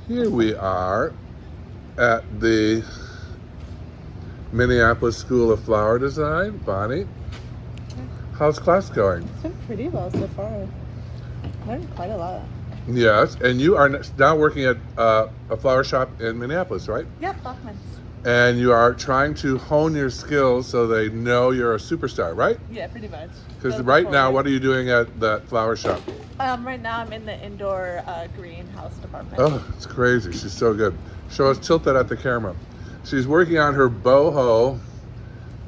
Here we are at the Minneapolis School of Flower Design. Bonnie, how's class going? It's been pretty well so far. Learned quite a lot. Yes, and you are now working at a flower shop in Minneapolis, right? Yep, Bachman's. And you are trying to hone your skills so they know you're a superstar, right? Yeah, pretty much. Because right now, what are you doing at that flower shop? Right now I'm in the indoor greenhouse department. Oh, it's crazy. She's so good. Show us, tilt that at the camera. She's working on her boho.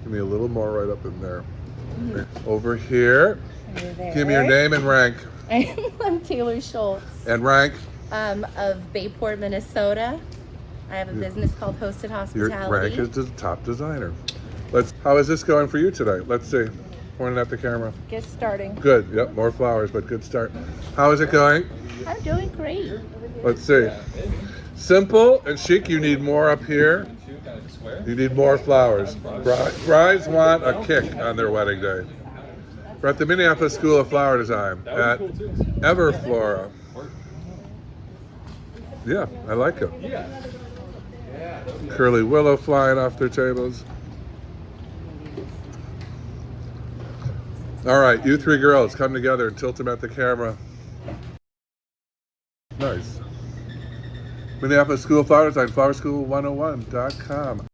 Give me a little more right up in there. Over here. Give me your name and rank. I'm Taylor Schultz. And rank? Of Bayport, Minnesota. I have a business called Hosted Your Hospitality. rank is the top designer. How is this going for you today? Let's see. Pointing at the camera. Just starting. Good. Yep, more flowers, but good start. How is it going? I'm doing great. Let's see. Simple and chic. You need more up here. You need more flowers. Brides want a kick on their wedding day. We're at the Minneapolis School of Flower Design at Flora. Yeah, I like it. Curly willow flying off their tables. All right, you three girls, come together and tilt them at the camera. Nice. Minneapolis School of Flower Design, flowerschool101.com.